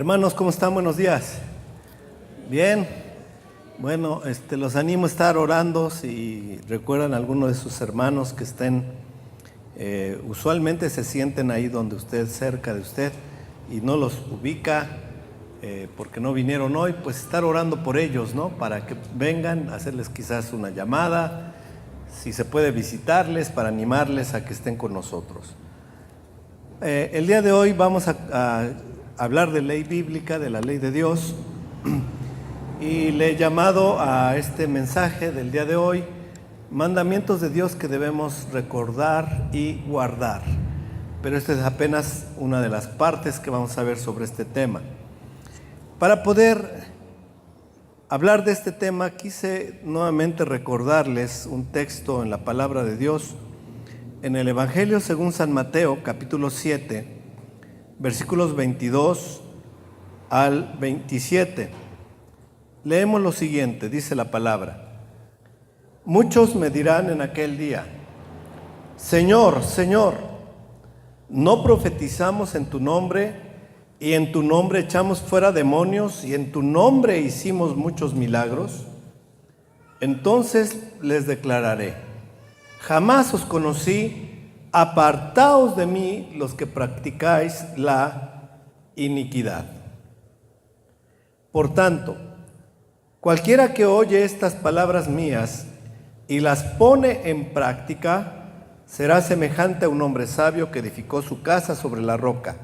Hermanos, ¿cómo están? Buenos días. Bien. Bueno, los animo a estar orando si recuerdan a alguno de sus hermanos que estén, usualmente se sienten ahí donde usted, cerca de usted, y no los ubica porque no vinieron hoy, pues estar orando por ellos, ¿no? Para que vengan, hacerles quizás una llamada, si se puede visitarles, para animarles a que estén con nosotros. El día de hoy vamos a hablar de ley bíblica, de la ley de Dios, y le he llamado a este mensaje del día de hoy, mandamientos de Dios que debemos recordar y guardar. Pero esta es apenas una de las partes que vamos a ver sobre este tema. Para poder hablar de este tema, quise nuevamente recordarles un texto en la palabra de Dios, en el Evangelio según San Mateo, capítulo 7, versículos 22 al 27. Leemos lo siguiente, dice la palabra: muchos me dirán en aquel día: Señor, Señor, ¿no profetizamos en tu nombre, y en tu nombre echamos fuera demonios, y en tu nombre hicimos muchos milagros? Entonces les declararé: jamás os conocí, apartaos de mí los que practicáis la iniquidad. Por tanto, cualquiera que oye estas palabras mías y las pone en práctica, será semejante a un hombre sabio que edificó su casa sobre la roca.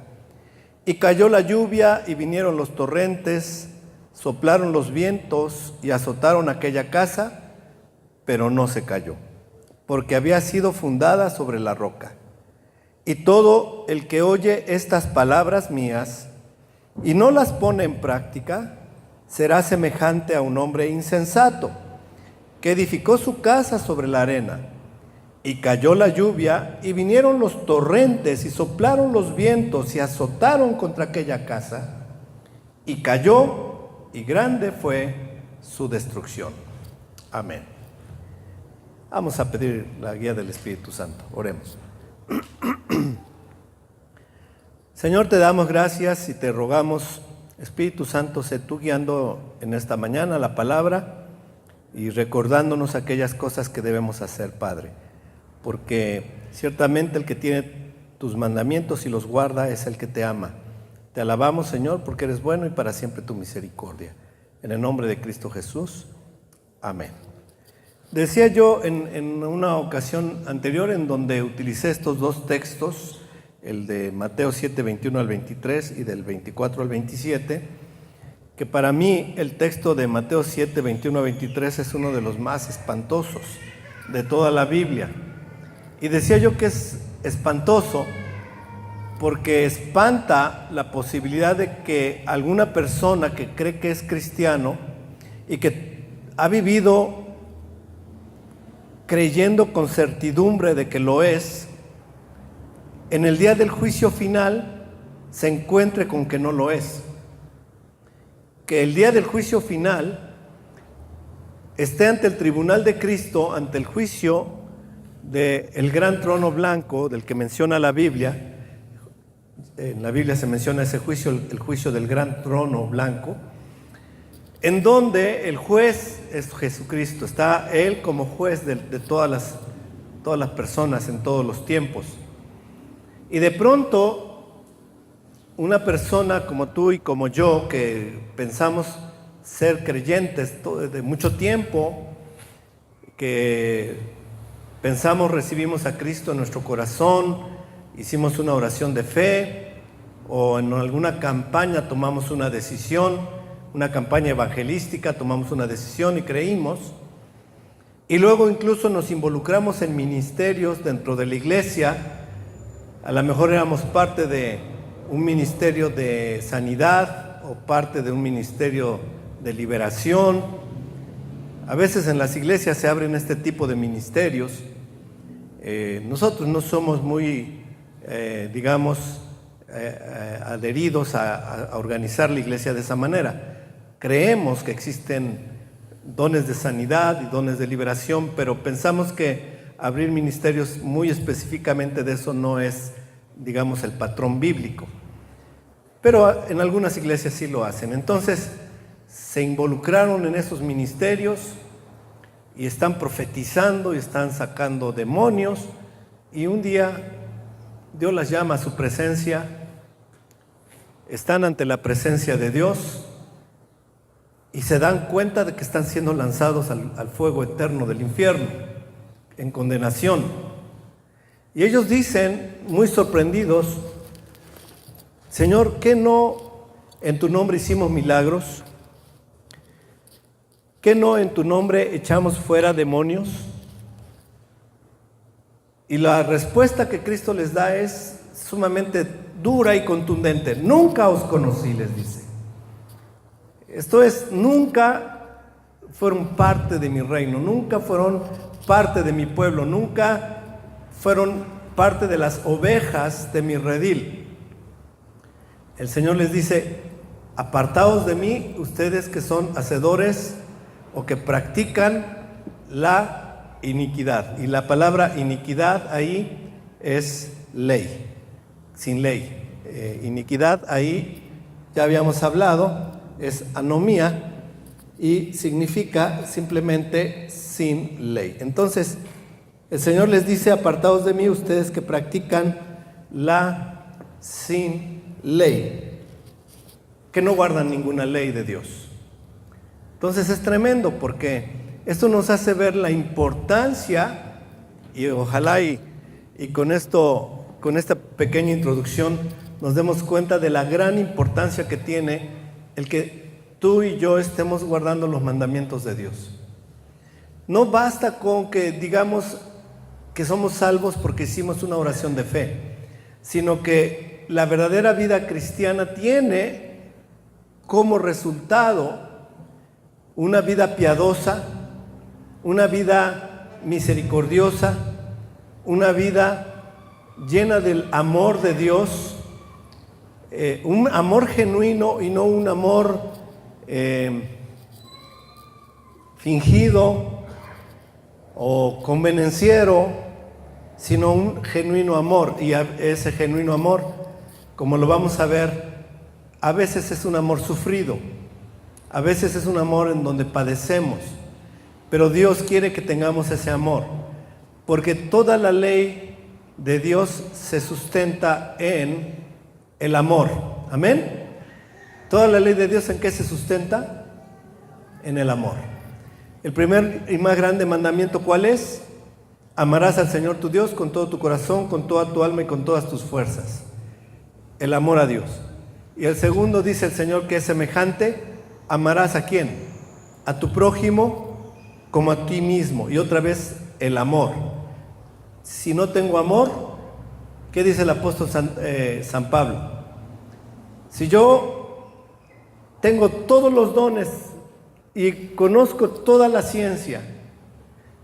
Y cayó la lluvia y vinieron los torrentes, soplaron los vientos y azotaron aquella casa, pero no se cayó, porque había sido fundada sobre la roca. Y todo el que oye estas palabras mías y no las pone en práctica, será semejante a un hombre insensato, que edificó su casa sobre la arena. Y cayó la lluvia y vinieron los torrentes y soplaron los vientos y azotaron contra aquella casa. Y cayó, y grande fue su destrucción. Amén. Vamos a pedir la guía del Espíritu Santo. Oremos. Señor, te damos gracias y te rogamos, Espíritu Santo, sé tú guiando en esta mañana la palabra y recordándonos aquellas cosas que debemos hacer, Padre. Porque ciertamente el que tiene tus mandamientos y los guarda es el que te ama. Te alabamos, Señor, porque eres bueno y para siempre tu misericordia. En el nombre de Cristo Jesús. Amén. Decía yo en una ocasión anterior en donde utilicé estos dos textos, el de Mateo 7, 21 al 23 y del 24 al 27, que para mí el texto de Mateo 7, 21 al 23 es uno de los más espantosos de toda la Biblia. Y decía yo que es espantoso porque espanta la posibilidad de que alguna persona que cree que es cristiano y que ha vivido creyendo con certidumbre de que lo es, en el día del juicio final se encuentre con que no lo es. Que el día del juicio final esté ante el tribunal de Cristo, ante el juicio del gran trono blanco del que menciona la Biblia. En la Biblia se menciona ese juicio, el juicio del gran trono blanco, en donde el juez es Jesucristo. Está Él como juez de todas las personas en todos los tiempos. Y de pronto, una persona como tú y como yo, que pensamos ser creyentes de mucho tiempo, que pensamos recibimos a Cristo en nuestro corazón, hicimos una oración de fe, o en alguna campaña tomamos una decisión, una campaña evangelística, tomamos una decisión y creímos, y luego incluso nos involucramos en ministerios dentro de la iglesia. A lo mejor éramos parte de un ministerio de sanidad o parte de un ministerio de liberación. A veces en las iglesias se abren este tipo de ministerios. Nosotros no somos muy, adheridos a organizar la iglesia de esa manera. Creemos que existen dones de sanidad y dones de liberación, pero pensamos que abrir ministerios muy específicamente de eso no es, digamos, el patrón bíblico. pero en algunas iglesias sí lo hacen. Entonces se involucraron en esos ministerios y están profetizando y están sacando demonios, y un día Dios las llama a su presencia, están ante la presencia de Dios y se dan cuenta de que están siendo lanzados al fuego eterno del infierno, en condenación. Y ellos dicen, muy sorprendidos: Señor, ¿qué no en tu nombre hicimos milagros? ¿Qué no en tu nombre echamos fuera demonios? Y la respuesta que Cristo les da es sumamente dura y contundente. Nunca os conocí, les dice. Esto es, nunca fueron parte de mi reino, nunca fueron parte de mi pueblo, nunca fueron parte de las ovejas de mi redil. El Señor les dice: apartaos de mí, ustedes que son hacedores o que practican la iniquidad. Y la palabra iniquidad ahí es ley, sin ley. Iniquidad ahí, ya habíamos hablado, es anomía y significa simplemente sin ley. Entonces, el Señor les dice: apartaos de mí, ustedes que practican la sin ley, que no guardan ninguna ley de Dios. Entonces es tremendo, porque esto nos hace ver la importancia, y ojalá y con esto, con esta pequeña introducción, nos demos cuenta de la gran importancia que tiene el que tú y yo estemos guardando los mandamientos de Dios. No basta con que digamos que somos salvos porque hicimos una oración de fe, sino que la verdadera vida cristiana tiene como resultado una vida piadosa, una vida misericordiosa, una vida llena del amor de Dios, un amor genuino y no un amor fingido o convenenciero, sino un genuino amor. Y ese genuino amor, como lo vamos a ver, a veces es un amor sufrido, a veces es un amor en donde padecemos, pero Dios quiere que tengamos ese amor, porque toda la ley de Dios se sustenta en el amor. ¿Amén? Toda la ley de Dios, ¿en qué se sustenta? En el amor. El primer y más grande mandamiento, ¿cuál es? Amarás al Señor tu Dios con todo tu corazón, con toda tu alma y con todas tus fuerzas. El amor a Dios. Y el segundo, dice el Señor, que es semejante: amarás ¿a quién? A tu prójimo como a ti mismo. Y otra vez, el amor. Si no tengo amor, ¿qué dice el apóstol San Pablo? Si yo tengo todos los dones y conozco toda la ciencia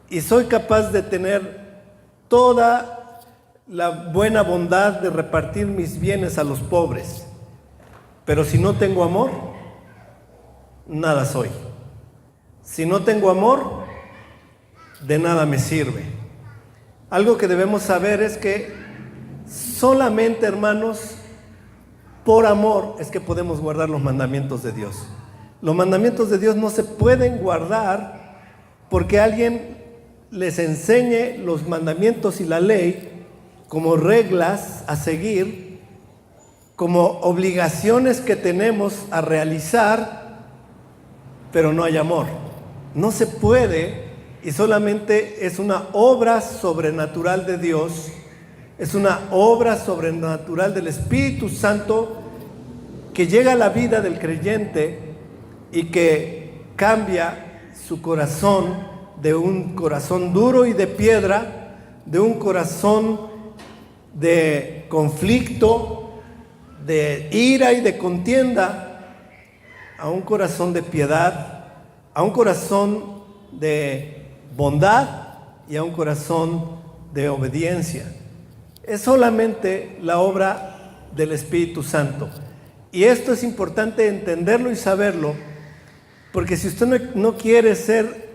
y soy capaz de tener toda la buena bondad de repartir mis bienes a los pobres, pero si no tengo amor, nada soy. Si no tengo amor, de nada me sirve. Algo que debemos saber es que solamente, hermanos, por amor es que podemos guardar los mandamientos de Dios. Los mandamientos de Dios no se pueden guardar porque alguien les enseñe los mandamientos y la ley como reglas a seguir, como obligaciones que tenemos a realizar, pero no hay amor. No se puede, y solamente es una obra sobrenatural de Dios, es una obra sobrenatural del Espíritu Santo que llega a la vida del creyente y que cambia su corazón de un corazón duro y de piedra, de un corazón de conflicto, de ira y de contienda, a un corazón de piedad, a un corazón de bondad y a un corazón de obediencia. Es solamente la obra del Espíritu Santo. Y esto es importante entenderlo y saberlo, porque si usted no quiere ser,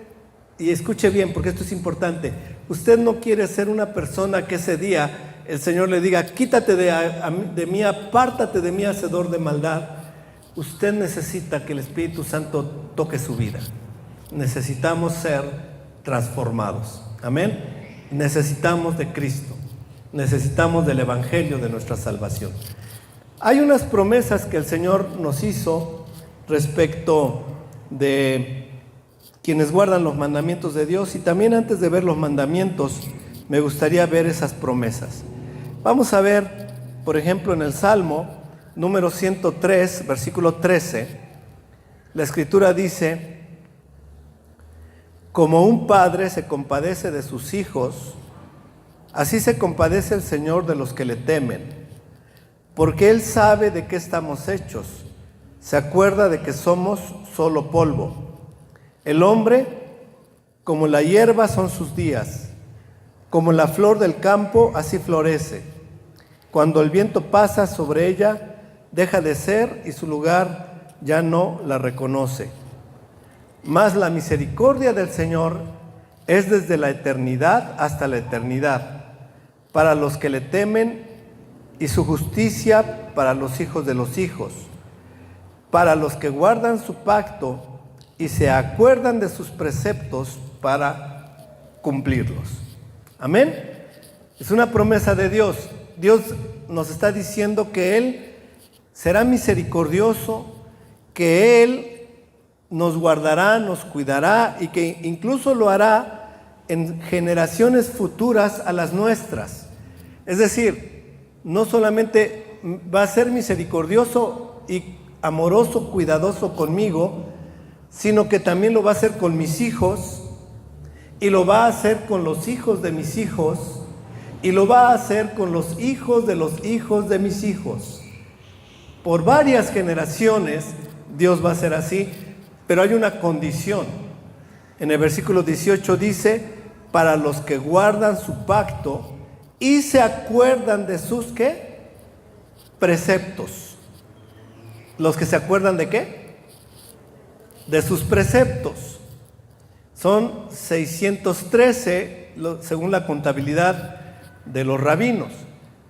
y escuche bien porque esto es importante, usted no quiere ser una persona que ese día el Señor le diga, quítate de mí, apártate de mí, hacedor de maldad. Usted necesita que el Espíritu Santo toque su vida. Necesitamos ser transformados. Amén. Necesitamos de Cristo. Necesitamos del Evangelio de nuestra salvación. Hay unas promesas que el Señor nos hizo respecto de quienes guardan los mandamientos de Dios, y también antes de ver los mandamientos me gustaría ver esas promesas. Vamos a ver, por ejemplo, en el Salmo número 103, versículo 13, la Escritura dice: como un padre se compadece de sus hijos, así se compadece el Señor de los que le temen, porque Él sabe de qué estamos hechos, se acuerda de que somos solo polvo. El hombre, como la hierba son sus días, como la flor del campo, así florece. Cuando el viento pasa sobre ella, deja de ser y su lugar ya no la reconoce. Mas la misericordia del Señor es desde la eternidad hasta la eternidad, para los que le temen, y su justicia para los hijos de los hijos, para los que guardan su pacto y se acuerdan de sus preceptos para cumplirlos. Amén. Es una promesa de Dios. Dios nos está diciendo que Él será misericordioso, que Él nos guardará, nos cuidará, y que incluso lo hará en generaciones futuras a las nuestras. Es decir, no solamente va a ser misericordioso y amoroso, cuidadoso conmigo, sino que también lo va a hacer con mis hijos, y lo va a hacer con los hijos de mis hijos, y lo va a hacer con los hijos de mis hijos. Por varias generaciones Dios va a ser así, pero hay una condición. En el versículo 18 dice: para los que guardan su pacto y se acuerdan de sus ¿qué? Preceptos. ¿Los que se acuerdan de qué? De sus preceptos. Son 613 según la contabilidad de los rabinos.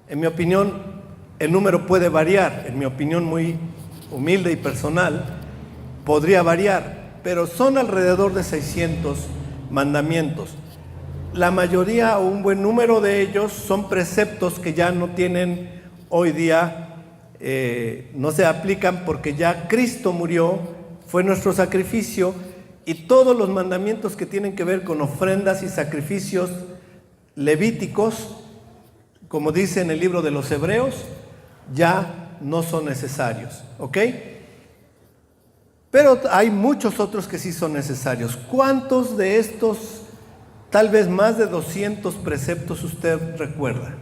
En mi opinión, el número puede variar. En mi opinión muy humilde y personal, podría variar, pero son alrededor de 600 mandamientos. La mayoría o un buen número de ellos son preceptos que ya no tienen hoy día, no se aplican, porque ya Cristo murió, fue nuestro sacrificio, y todos los mandamientos que tienen que ver con ofrendas y sacrificios levíticos, como dice en el libro de los Hebreos, ya no son necesarios, ¿ok? Pero hay muchos otros que sí son necesarios. ¿Cuántos de estos, tal vez más de 200 preceptos usted recuerda?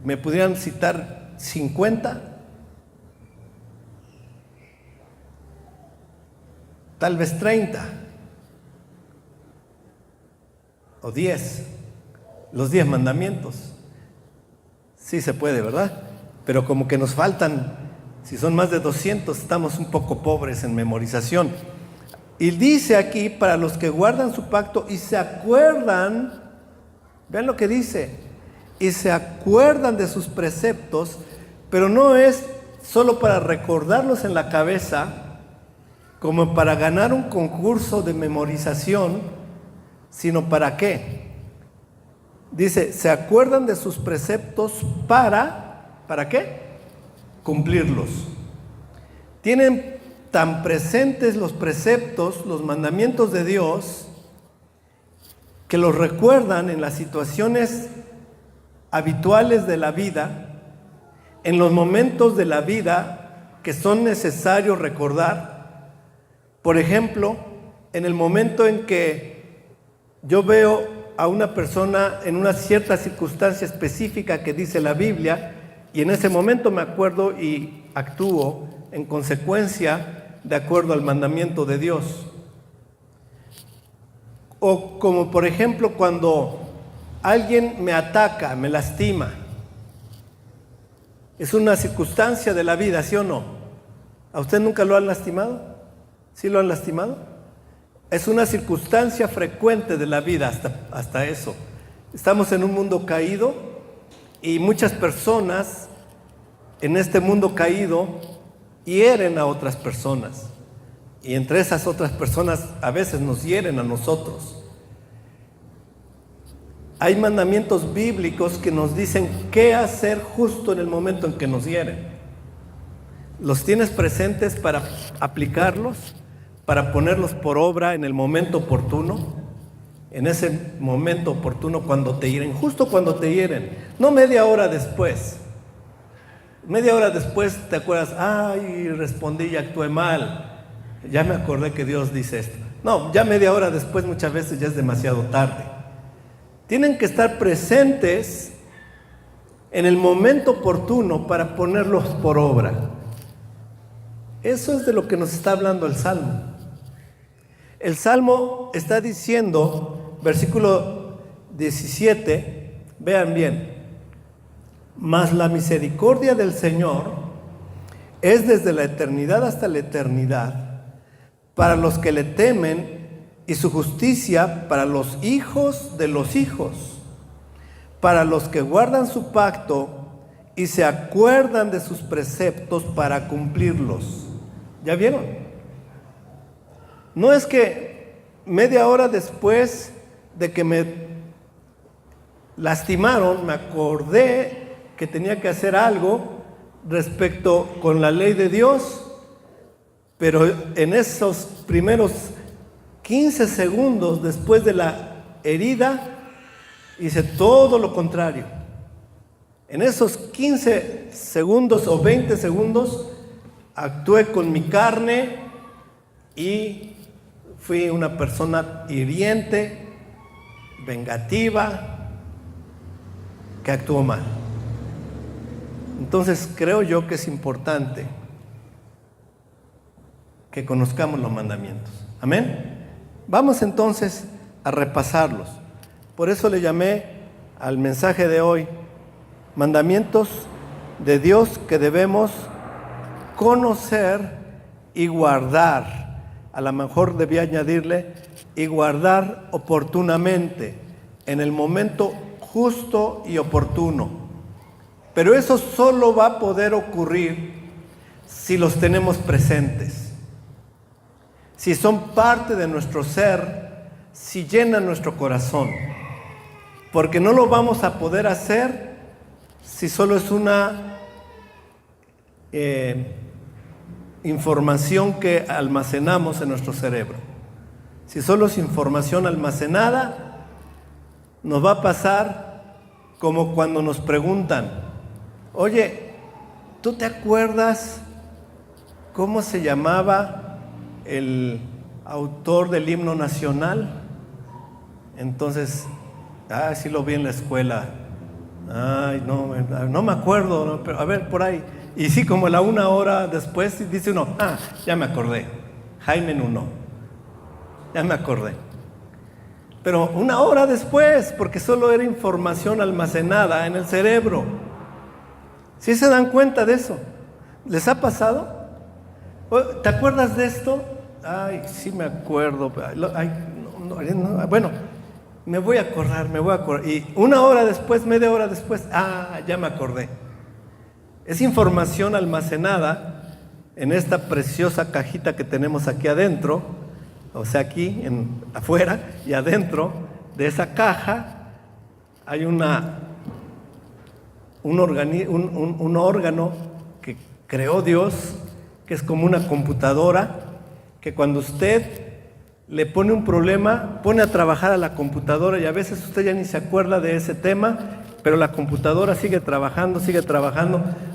¿Me pudieran citar 50? Tal vez 30 o 10, los 10 mandamientos. Sí se puede, ¿verdad? Pero como que nos faltan, si son más de 200, estamos un poco pobres en memorización. Y dice aquí: para los que guardan su pacto y se acuerdan, vean lo que dice, y se acuerdan de sus preceptos, pero no es solo para recordarlos en la cabeza, como para ganar un concurso de memorización, sino ¿para qué? Dice: se acuerdan de sus preceptos ¿para qué? Cumplirlos. Tienen tan presentes los preceptos, los mandamientos de Dios, que los recuerdan en las situaciones habituales de la vida, en los momentos de la vida que son necesarios recordar. Por ejemplo, en el momento en que yo veo a una persona en una cierta circunstancia específica que dice la Biblia, y en ese momento me acuerdo y actúo en consecuencia de acuerdo al mandamiento de Dios. O como por ejemplo cuando alguien me ataca, me lastima. Es una circunstancia de la vida, ¿sí o no? ¿A usted nunca lo han lastimado? ¿Sí lo han lastimado? Es una circunstancia frecuente de la vida hasta eso. Estamos en un mundo caído y muchas personas en este mundo caído hieren a otras personas. Y entre esas otras personas a veces nos hieren a nosotros. Hay mandamientos bíblicos que nos dicen qué hacer justo en el momento en que nos hieren. ¿Los tienes presentes para aplicarlos, para ponerlos por obra en el momento oportuno? En ese momento oportuno cuando te hieren, justo cuando te hieren, no media hora después. Media hora después te acuerdas, ay, respondí y actué mal. Ya me acordé que Dios dice esto. No, ya media hora después muchas veces ya es demasiado tarde. Tienen que estar presentes en el momento oportuno para ponerlos por obra. Eso es de lo que nos está hablando el Salmo. El Salmo está diciendo, versículo 17, vean bien, mas la misericordia del Señor es desde la eternidad hasta la eternidad para los que le temen, y su justicia para los hijos de los hijos, para los que guardan su pacto y se acuerdan de sus preceptos para cumplirlos. ¿Ya vieron? No es que media hora después de que me lastimaron, me acordé que tenía que hacer algo respecto con la ley de Dios, pero en esos primeros 15 segundos después de la herida, hice todo lo contrario. En esos 15 segundos o 20 segundos, actué con mi carne y fui una persona hiriente, vengativa, que actuó mal. Entonces creo yo que es importante que conozcamos los mandamientos. Amén. Vamos entonces a repasarlos. Por eso le llamé al mensaje de hoy mandamientos de Dios que debemos conocer y guardar. A lo mejor debía añadirle y guardar oportunamente, en el momento justo y oportuno. Pero eso solo va a poder ocurrir si los tenemos presentes. Si son parte de nuestro ser, si llenan nuestro corazón. Porque no lo vamos a poder hacer si solo es una información que almacenamos en nuestro cerebro. Si solo es información almacenada, nos va a pasar como cuando nos preguntan, oye, ¿tú te acuerdas cómo se llamaba el autor del himno nacional? Entonces, sí lo vi en la escuela. Ay, no me acuerdo, no, pero a ver, por ahí. Y sí, como la una hora después, dice uno, ya me acordé, Jaime Nuno, ya me acordé. Pero una hora después, porque solo era información almacenada en el cerebro. ¿Sí se dan cuenta de eso? ¿Les ha pasado? ¿Te acuerdas de esto? Ay, sí me acuerdo. Ay, no. Bueno, me voy a acordar. Y una hora después, media hora después, ya me acordé. Es información almacenada en esta preciosa cajita que tenemos aquí adentro, o sea, aquí afuera y adentro de esa caja hay un órgano que creó Dios, que es como una computadora, que cuando usted le pone un problema, pone a trabajar a la computadora y a veces usted ya ni se acuerda de ese tema, pero la computadora sigue trabajando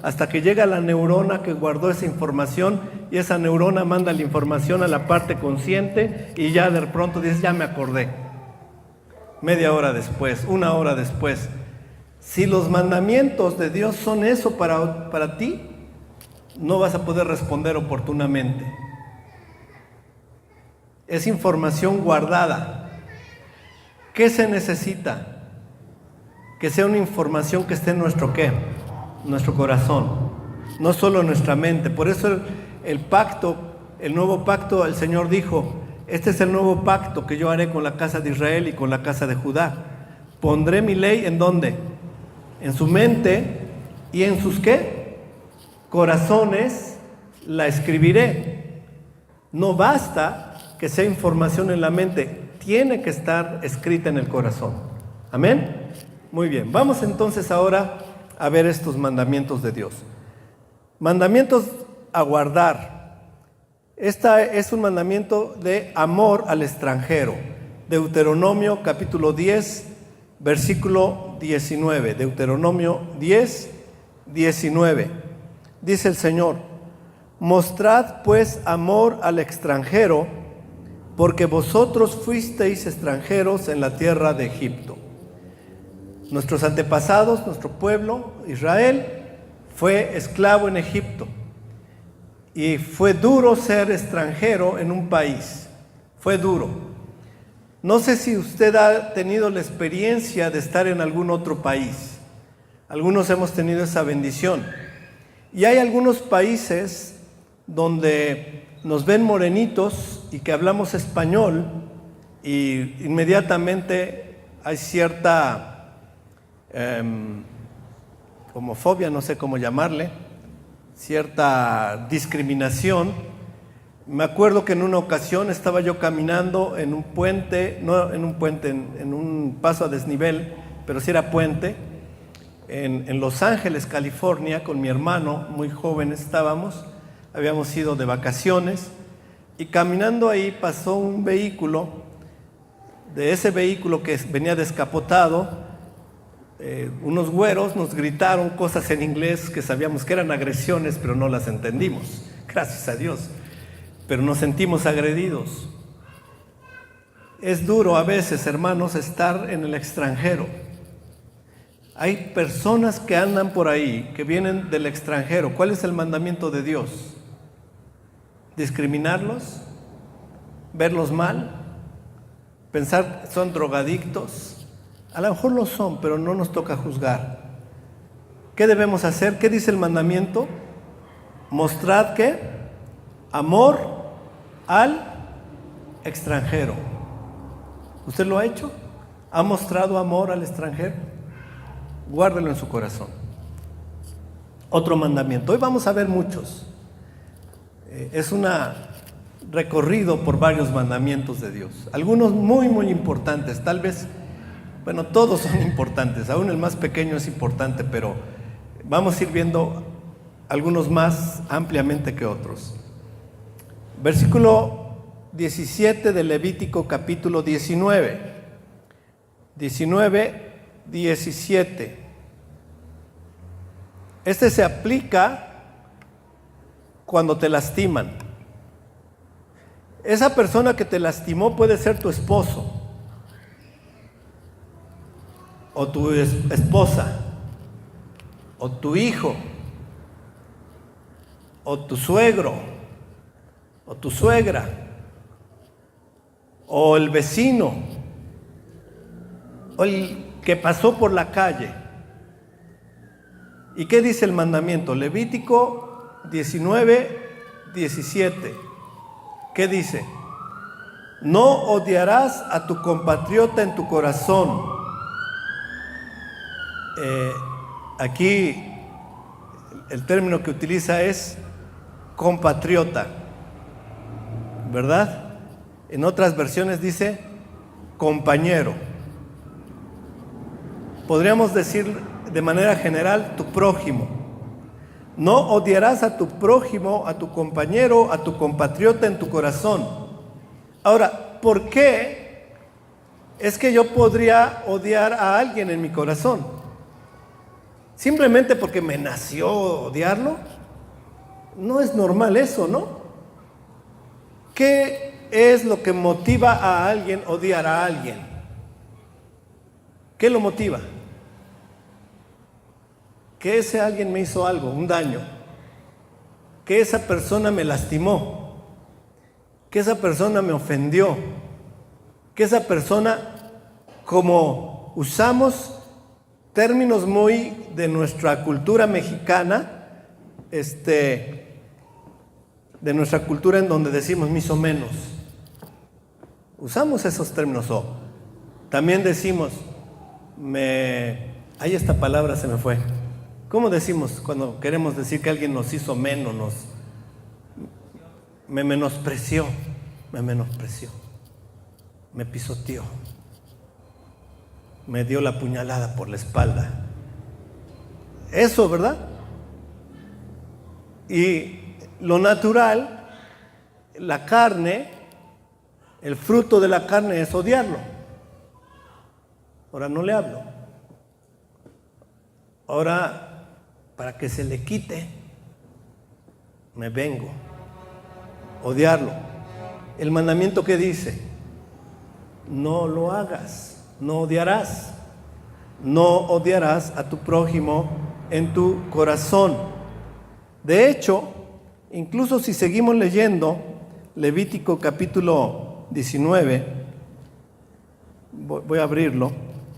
hasta que llega la neurona que guardó esa información y esa neurona manda la información a la parte consciente y ya de pronto dices, ya me acordé. Media hora después, una hora después. Si los mandamientos de Dios son eso para ti, no vas a poder responder oportunamente. Es información guardada. ¿Qué se necesita? Que sea una información que esté en nuestro ¿qué? Nuestro corazón, no solo en nuestra mente. Por eso el nuevo pacto, el Señor dijo, este es el nuevo pacto que yo haré con la casa de Israel y con la casa de Judá. Pondré mi ley ¿en dónde? En su mente y en sus ¿qué? Corazones la escribiré. No basta que sea información en la mente, tiene que estar escrita en el corazón. ¿Amén? Muy bien, vamos entonces ahora a ver estos mandamientos de Dios. Mandamientos a guardar. Este es un mandamiento de amor al extranjero. Deuteronomio capítulo 10, versículo 19. Deuteronomio 10, 19. Dice el Señor: mostrad pues amor al extranjero, porque vosotros fuisteis extranjeros en la tierra de Egipto. Nuestros antepasados, nuestro pueblo, Israel, fue esclavo en Egipto. Y fue duro ser extranjero en un país. Fue duro. No sé si usted ha tenido la experiencia de estar en algún otro país. Algunos hemos tenido esa bendición. Y hay algunos países donde nos ven morenitos y que hablamos español y inmediatamente hay cierta homofobia, no sé cómo llamarle, cierta discriminación. Me acuerdo que en una ocasión estaba yo caminando en un puente, no en un puente, en un paso a desnivel, pero sí era puente, en Los Ángeles, California, con mi hermano, muy jóvenes estábamos, habíamos ido de vacaciones, y caminando ahí pasó un vehículo. De ese vehículo que venía descapotado, unos güeros nos gritaron cosas en inglés que sabíamos que eran agresiones, pero no las entendimos, gracias a Dios, pero nos sentimos agredidos. Es duro a veces, hermanos, estar en el extranjero. Hay personas que andan por ahí, que vienen del extranjero. ¿Cuál es el mandamiento de Dios? ¿Discriminarlos? ¿Verlos mal? ¿Pensar que son drogadictos? A lo mejor lo son, pero no nos toca juzgar. ¿Qué debemos hacer? ¿Qué dice el mandamiento? Mostrad ¿qué? Amor al extranjero. ¿Usted lo ha hecho? ¿Ha mostrado amor al extranjero? Guárdelo en su corazón. Otro mandamiento. Hoy vamos a ver muchos. Es un recorrido por varios mandamientos de Dios. Algunos muy, muy importantes. Tal vez, bueno, todos son importantes. Aún el más pequeño es importante, pero vamos a ir viendo algunos más ampliamente que otros. Versículo 17 de Levítico capítulo 19. 17. Este se aplica cuando te lastiman. Esa persona que te lastimó puede ser tu esposo o tu esposa o tu hijo o tu suegro o tu suegra o el vecino o el que pasó por la calle. ¿Y qué dice el mandamiento? Levítico 19, 17. ¿Qué dice? No odiarás a tu compatriota en tu corazón. Aquí el término que utiliza es compatriota, ¿verdad? En otras versiones dice compañero. Podríamos decir de manera general tu prójimo. No odiarás a tu prójimo, a tu compañero, a tu compatriota en tu corazón. Ahora, ¿por qué es que yo podría odiar a alguien en mi corazón? ¿Simplemente porque me nació odiarlo? No es normal eso, ¿no? ¿Qué es lo que motiva a alguien a odiar a alguien? ¿Qué lo motiva? Que ese alguien me hizo algo, un daño, que esa persona me lastimó, que esa persona me ofendió, que esa persona, como usamos términos muy de nuestra cultura mexicana, de nuestra cultura en donde decimos me hizo menos, usamos esos términos, o también decimos Ahí esta palabra se me fue. ¿Cómo decimos cuando queremos decir que alguien nos hizo menos? Me menospreció, me pisoteó, me dio la puñalada por la espalda. Eso, ¿verdad? Y lo natural, la carne, el fruto de la carne es odiarlo. Ahora no le hablo. Ahora, para que se le quite, me vengo. Odiarlo. El mandamiento que dice, no lo hagas, no odiarás. No odiarás a tu prójimo en tu corazón. De hecho, incluso si seguimos leyendo Levítico capítulo 19, voy a abrirlo,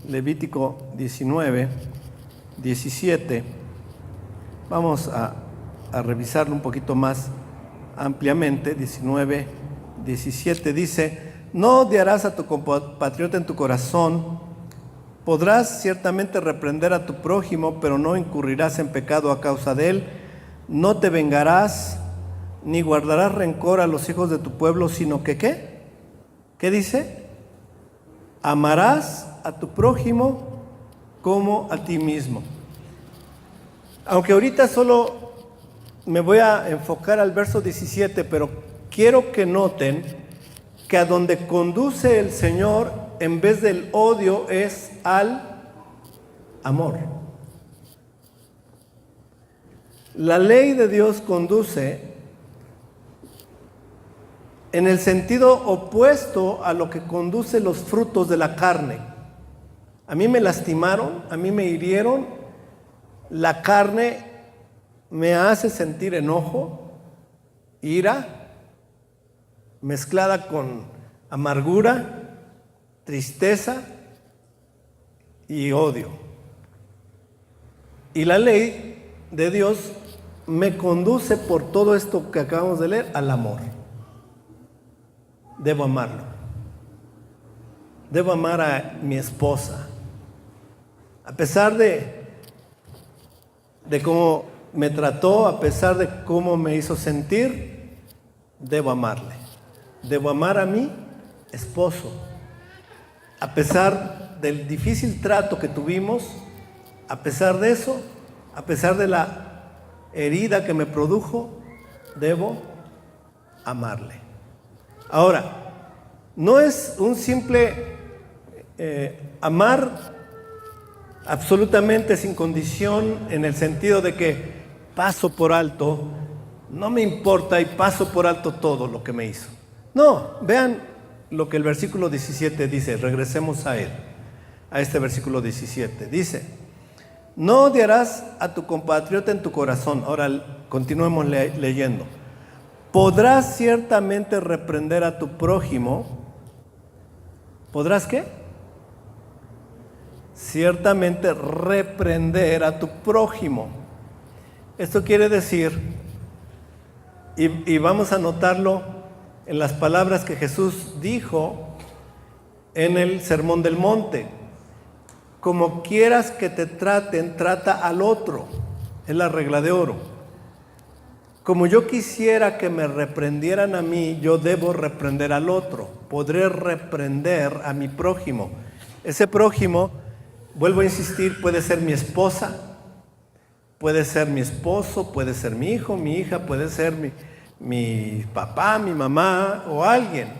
Levítico 19, 17, vamos a revisarlo un poquito más ampliamente. 19, 17 dice, no odiarás a tu compatriota en tu corazón, podrás ciertamente reprender a tu prójimo, pero no incurrirás en pecado a causa de él, no te vengarás, ni guardarás rencor a los hijos de tu pueblo, sino que ¿qué? ¿Qué dice? Amarás a tu prójimo como a ti mismo. Aunque ahorita solo me voy a enfocar al verso 17, pero quiero que noten que a donde conduce el Señor, en vez del odio, es al amor. La ley de Dios conduce en el sentido opuesto a lo que conduce los frutos de la carne. A mí me lastimaron, a mí me hirieron, la carne me hace sentir enojo, ira, mezclada con amargura, tristeza y odio. Y la ley de Dios me conduce por todo esto que acabamos de leer al amor. Debo amarlo. Debo amar a mi esposa. A pesar de cómo me trató, a pesar de cómo me hizo sentir, debo amarle. Debo amar a mi esposo. A pesar del difícil trato que tuvimos, a pesar de eso, a pesar de la herida que me produjo, debo amarle. Ahora, no es un simple amar absolutamente sin condición, en el sentido de que paso por alto, no me importa y paso por alto todo lo que me hizo. No, vean lo que el versículo 17 dice, regresemos a él, a este versículo 17. Dice, no odiarás a tu compatriota en tu corazón. Ahora continuemos leyendo. Podrás ciertamente reprender a tu prójimo. ¿Podrás qué? Ciertamente reprender a tu prójimo. Esto quiere decir, y vamos a notarlo en las palabras que Jesús dijo en el Sermón del Monte. Como quieras que te traten, trata al otro. Es la regla de oro. Como yo quisiera que me reprendieran a mí, yo debo reprender al otro. Podré reprender a mi prójimo. Ese prójimo, vuelvo a insistir, puede ser mi esposa, puede ser mi esposo, puede ser mi hijo, mi hija, puede ser mi papá, mi mamá o alguien.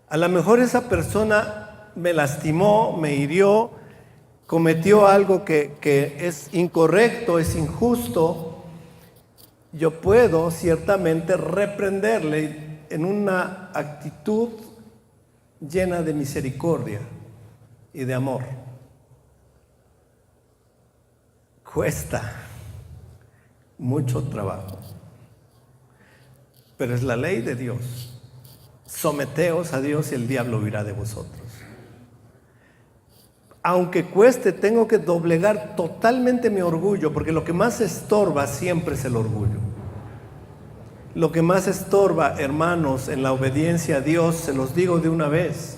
A lo mejor esa persona me lastimó, me hirió, cometió algo que es incorrecto, es injusto. Yo puedo ciertamente reprenderle en una actitud llena de misericordia y de amor. Cuesta mucho trabajo, pero es la ley de Dios. Someteos a Dios y el diablo huirá de vosotros. Aunque cueste, tengo que doblegar totalmente mi orgullo, porque lo que más estorba siempre es el orgullo. Lo que más estorba, hermanos, en la obediencia a Dios, se los digo de una vez,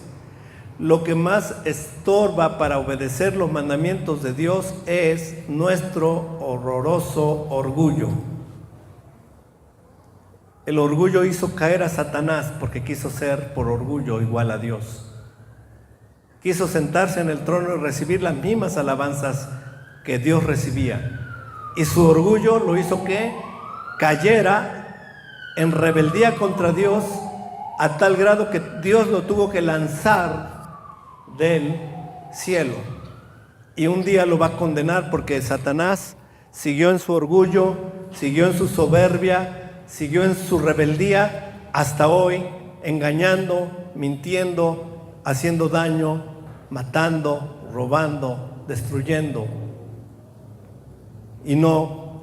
lo que más estorba para obedecer los mandamientos de Dios es nuestro horroroso orgullo. El orgullo hizo caer a Satanás porque quiso ser por orgullo igual a Dios. Quiso sentarse en el trono y recibir las mismas alabanzas que Dios recibía. Y su orgullo lo hizo que cayera en rebeldía contra Dios a tal grado que Dios lo tuvo que lanzar del cielo. Y un día lo va a condenar porque Satanás siguió en su orgullo, siguió en su soberbia, siguió en su rebeldía hasta hoy, engañando, mintiendo, haciendo daño, matando, robando, destruyendo. Y no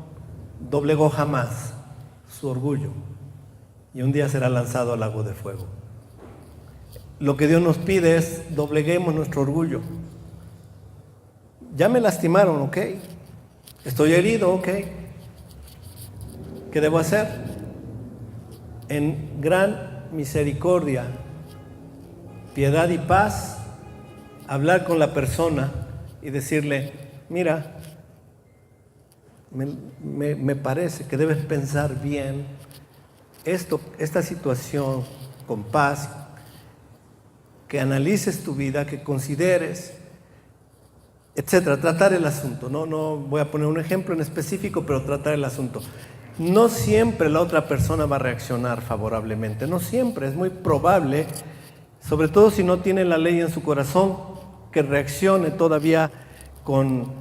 doblegó jamás su orgullo. Y un día será lanzado al lago de fuego. Lo que Dios nos pide es dobleguemos nuestro orgullo. Ya me lastimaron, ¿ok? Estoy herido, ¿ok? ¿Qué debo hacer? En gran misericordia, piedad y paz, hablar con la persona y decirle, mira, me parece que debes pensar bien esta situación con paz, que analices tu vida, que consideres, etcétera, tratar el asunto. No voy a poner un ejemplo en específico, pero tratar el asunto. No siempre la otra persona va a reaccionar favorablemente, no siempre, es muy probable, sobre todo si no tiene la ley en su corazón, que reaccione todavía con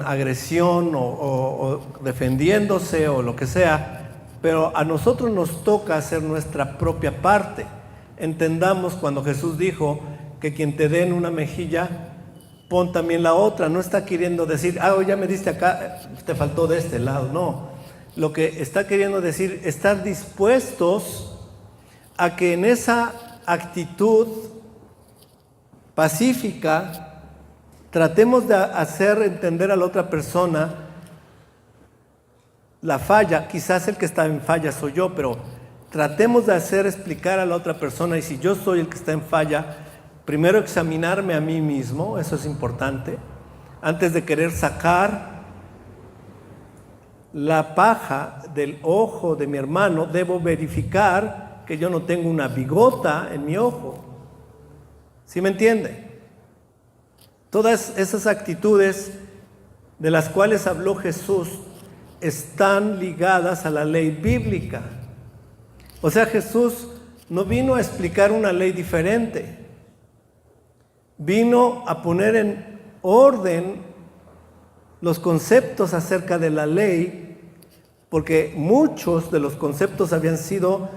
agresión o defendiéndose o lo que sea, pero a nosotros nos toca hacer nuestra propia parte. Entendamos cuando Jesús dijo que quien te dé en una mejilla, pon también la otra. No está queriendo decir, ya me diste acá, te faltó de este lado. No, lo que está queriendo decir, estar dispuestos a que en esa actitud pacífica tratemos de hacer entender a la otra persona la falla. Quizás el que está en falla soy yo, pero tratemos de hacer explicar a la otra persona, y si yo soy el que está en falla, primero examinarme a mí mismo, eso es importante, antes de querer sacar la paja del ojo de mi hermano, debo verificar que yo no tengo una bigota en mi ojo. ¿Sí me entiende? Todas esas actitudes de las cuales habló Jesús están ligadas a la ley bíblica. O sea, Jesús no vino a explicar una ley diferente. Vino a poner en orden los conceptos acerca de la ley, porque muchos de los conceptos habían sido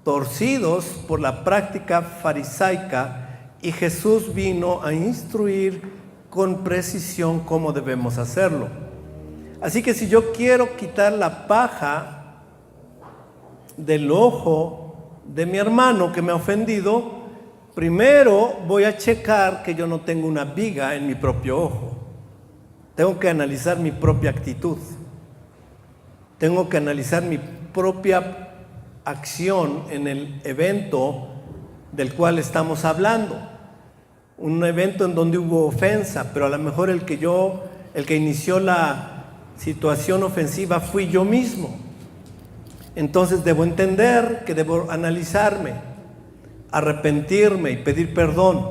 torcidos por la práctica farisaica, y Jesús vino a instruir con precisión cómo debemos hacerlo. Así que si yo quiero quitar la paja del ojo de mi hermano que me ha ofendido, primero voy a checar que yo no tengo una viga en mi propio ojo. Tengo que analizar mi propia actitud. Tengo que analizar mi propia acción en el evento del cual estamos hablando. Un evento en donde hubo ofensa, pero a lo mejor el que inició la situación ofensiva fui yo mismo. Entonces debo entender que debo analizarme, arrepentirme y pedir perdón.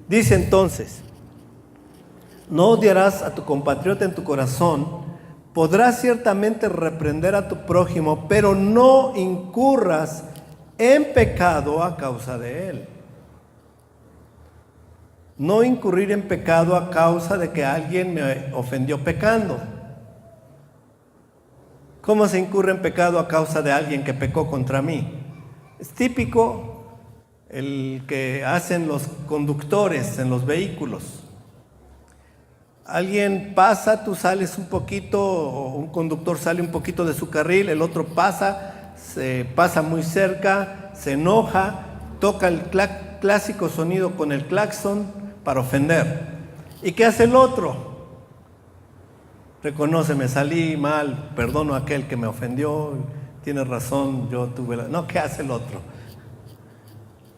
Dice entonces, no odiarás a tu compatriota en tu corazón, podrás ciertamente reprender a tu prójimo, pero no incurras en pecado a causa de él. No incurrir en pecado a causa de que alguien me ofendió pecando. ¿Cómo se incurre en pecado a causa de alguien que pecó contra mí? Es típico el que hacen los conductores en los vehículos. Alguien pasa, tú sales un poquito, o un conductor sale un poquito de su carril, el otro pasa, se pasa muy cerca, se enoja, toca el clásico sonido con el claxon para ofender. ¿Y qué hace el otro? Reconoce, me salí mal, perdono a aquel que me ofendió, tiene razón, yo tuve la... No, ¿qué hace el otro?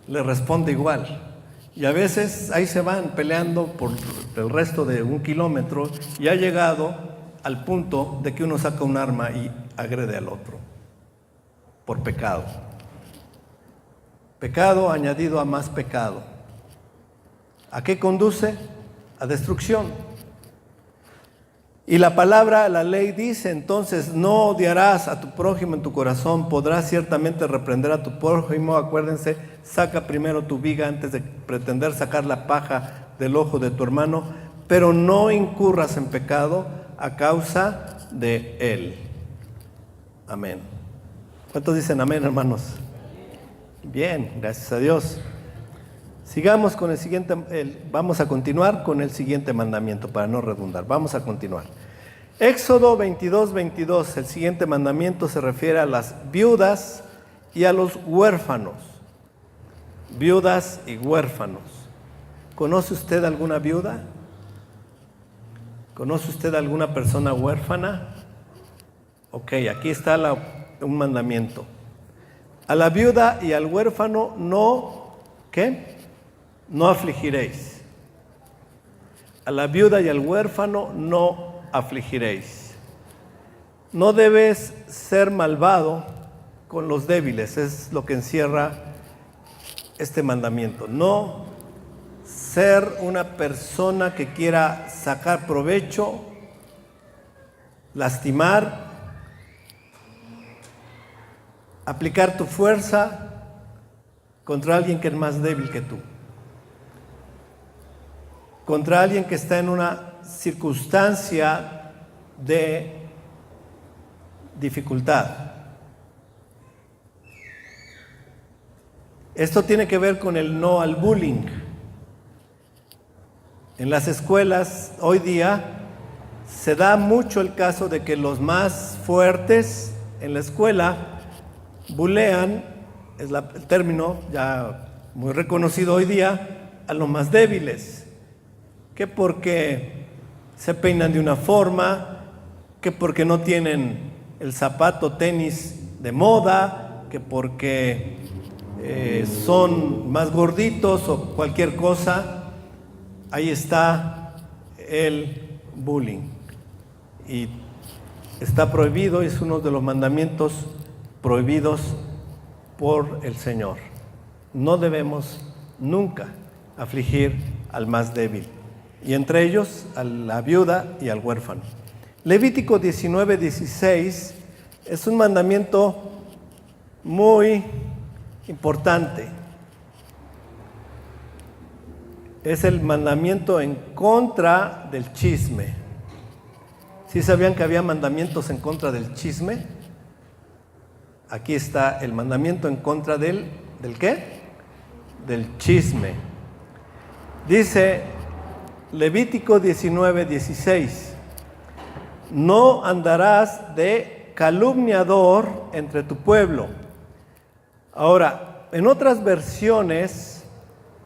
le responde igual. Y a veces ahí se van peleando por el resto de 1 kilómetro y ha llegado al punto de que uno saca un arma y agrede al otro por pecado. Pecado añadido a más pecado. ¿A qué conduce? A destrucción. Y la palabra, la ley dice entonces: no odiarás a tu prójimo en tu corazón, podrás ciertamente reprender a tu prójimo. Acuérdense, saca primero tu viga antes de pretender sacar la paja del ojo de tu hermano, pero no incurras en pecado a causa de él. Amén. ¿Cuántos dicen amén, hermanos? Bien, gracias a Dios. Sigamos con el siguiente, vamos a continuar con el siguiente mandamiento para no redundar. Vamos a continuar. Éxodo 22:22, el siguiente mandamiento se refiere a las viudas y a los huérfanos. Viudas y huérfanos. ¿Conoce usted alguna viuda? ¿Conoce usted alguna persona huérfana? Ok, aquí está un mandamiento. A la viuda y al huérfano no, ¿qué? No afligiréis. A la viuda y al huérfano no afligiréis. No debes ser malvado con los débiles, es lo que encierra este mandamiento. No ser una persona que quiera sacar provecho, lastimar, aplicar tu fuerza contra alguien que es más débil que tú. Contra alguien que está en una circunstancia de dificultad. Esto tiene que ver con el no al bullying. En las escuelas hoy día se da mucho el caso de que los más fuertes en la escuela bulean, es el término ya muy reconocido hoy día, a los más débiles. Que porque se peinan de una forma, que porque no tienen el zapato tenis de moda, que porque son más gorditos o cualquier cosa. Ahí está el bullying. Y está prohibido, es uno de los mandamientos prohibidos por el Señor. No debemos nunca afligir al más débil, y entre ellos a la viuda y al huérfano. Levítico 19:16 es un mandamiento muy importante. Es el mandamiento en contra del chisme. ¿Sí sabían que había mandamientos en contra del chisme? Aquí está el mandamiento en contra ¿del qué? Del chisme. Dice Levítico 19:16: no andarás de calumniador entre tu pueblo. Ahora, en otras versiones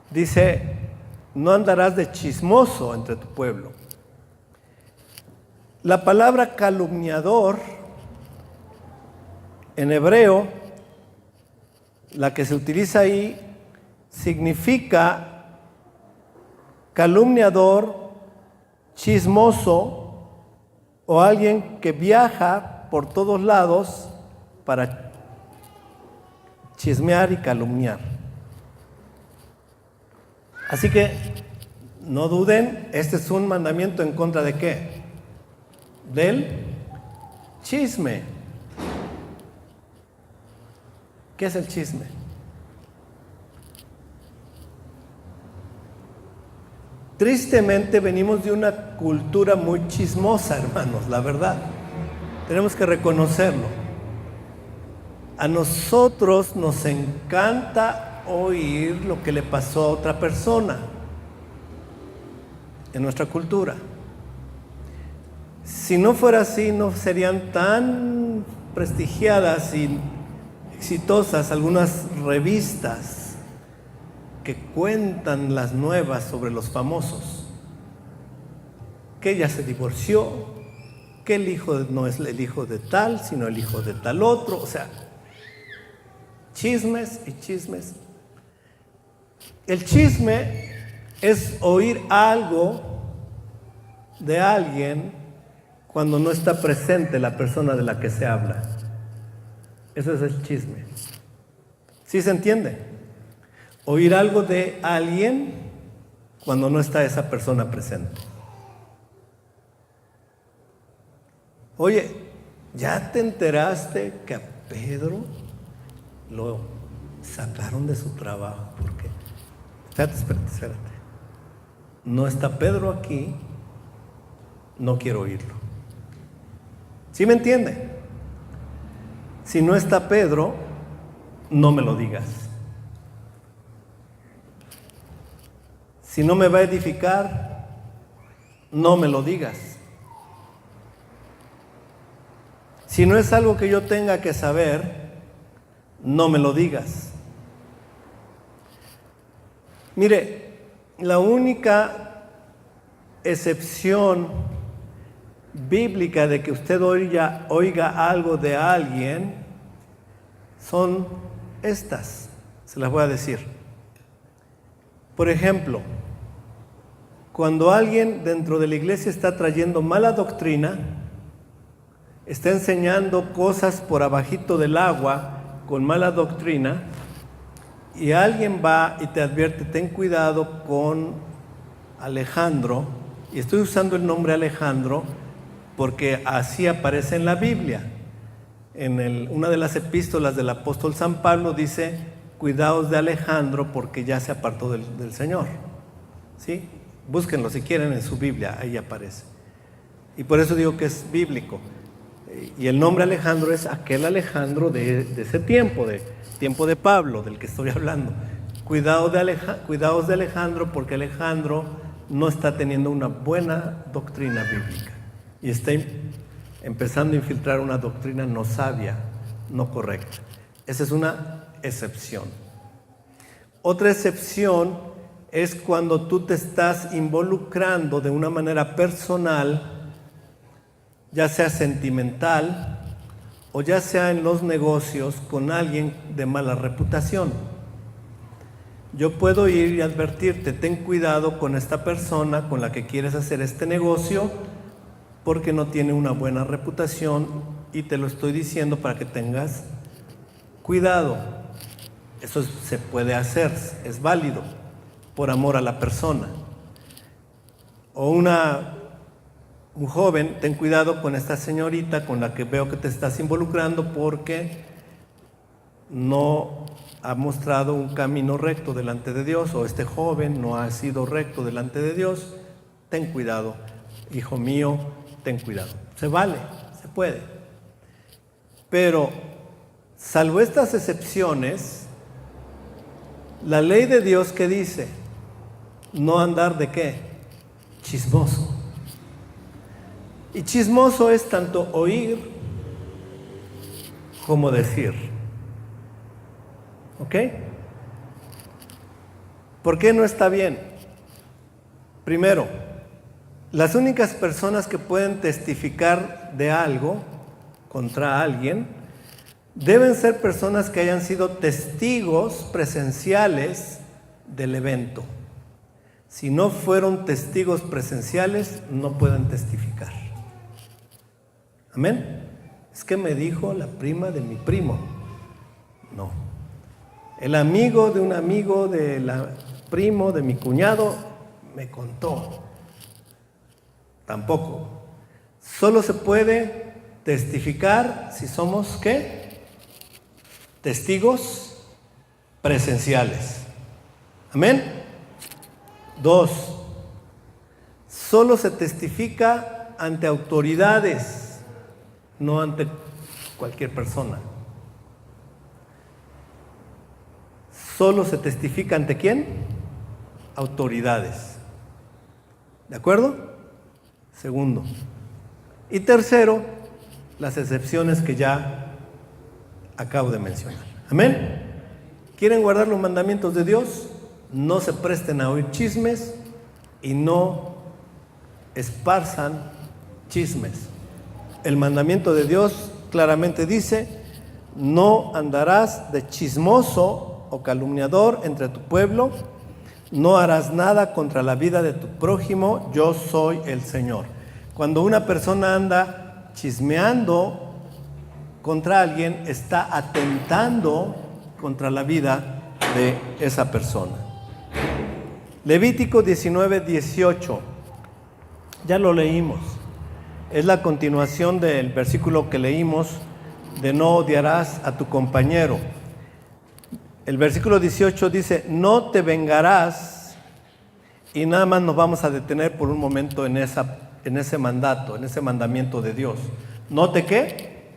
dice: no andarás de chismoso entre tu pueblo. La palabra calumniador en hebreo, la que se utiliza ahí, significa calumniador, chismoso o alguien que viaja por todos lados para chismear y calumniar. Así que no duden, este es un mandamiento en contra de ¿qué? Del chisme. ¿Qué es el chisme? Tristemente venimos de una cultura muy chismosa, hermanos, la verdad. Tenemos que reconocerlo. A nosotros nos encanta oír lo que le pasó a otra persona en nuestra cultura. Si no fuera así, no serían tan prestigiadas y exitosas algunas revistas que cuentan las nuevas sobre los famosos, que ella se divorció, que el hijo no es el hijo de tal, sino el hijo de tal otro, o sea, chismes y chismes. El chisme es oír algo de alguien cuando no está presente la persona de la que se habla. Eso es el chisme. ¿Sí se entiende? Oír algo de alguien cuando no está esa persona presente. Oye, ¿ya te enteraste que a Pedro lo sacaron de su trabajo? ¿Por qué? Espérate. No está Pedro aquí, no quiero oírlo. ¿Sí me entiende? Si no está Pedro, no me lo digas. Si no me va a edificar, no me lo digas. Si no es algo que yo tenga que saber, no me lo digas. Mire, la única excepción bíblica de que usted oiga algo de alguien son estas, se las voy a decir. Por ejemplo, cuando alguien dentro de la iglesia está trayendo mala doctrina, está enseñando cosas por abajito del agua con mala doctrina, y alguien va y te advierte, ten cuidado con Alejandro, y estoy usando el nombre Alejandro porque así aparece en la Biblia. En una de las epístolas del apóstol San Pablo dice, cuidaos de Alejandro porque ya se apartó del Señor. ¿Sí? Búsquenlo si quieren en su Biblia, ahí aparece. Y por eso digo que es bíblico. Y el nombre Alejandro es aquel Alejandro de ese tiempo de Pablo, del que estoy hablando. Cuidaos de Alejandro porque Alejandro no está teniendo una buena doctrina bíblica y está empezando a infiltrar una doctrina no sabia, no correcta. Esa es una excepción. Otra excepción es cuando tú te estás involucrando de una manera personal, ya sea sentimental o ya sea en los negocios con alguien de mala reputación. Yo puedo ir y advertirte, ten cuidado con esta persona con la que quieres hacer este negocio porque no tiene una buena reputación, y te lo estoy diciendo para que tengas cuidado. Eso se puede hacer, es válido, por amor a la persona. O un joven, ten cuidado con esta señorita con la que veo que te estás involucrando porque no ha mostrado un camino recto delante de Dios, o este joven no ha sido recto delante de Dios. Ten cuidado, hijo mío, ten cuidado. Se vale, se puede. Pero, salvo estas excepciones, la ley de Dios, ¿qué dice? No andar de ¿qué? Chismoso. Y chismoso es tanto oír como decir. ¿Ok? ¿Por qué no está bien? Primero, las únicas personas que pueden testificar de algo contra alguien deben ser personas que hayan sido testigos presenciales del evento. Si no fueron testigos presenciales, no pueden testificar. ¿Amén? Es que me dijo la prima de mi primo. No. El amigo de un amigo del primo de mi cuñado me contó. Tampoco. Solo se puede testificar si somos ¿qué? Testigos presenciales. Amén. 2. Solo se testifica ante autoridades, no ante cualquier persona. Solo se testifica ante ¿quién? Autoridades. ¿De acuerdo? Segundo. Y tercero, las excepciones que ya acabo de mencionar. Amén. ¿Quieren guardar los mandamientos de Dios? No se presten a oír chismes y no esparzan chismes. El mandamiento de Dios claramente dice: no andarás de chismoso o calumniador entre tu pueblo, No harás nada contra la vida de tu prójimo, yo soy el Señor. Cuando una persona anda chismeando contra alguien, está atentando contra la vida de esa persona. Levítico 19:18, ya lo leímos. Es la continuación del versículo que leímos de no odiarás a tu compañero. El versículo 18 dice, no te vengarás, y nada más nos vamos a detener por un momento en ese mandato, en ese mandamiento de Dios. ¿No te qué?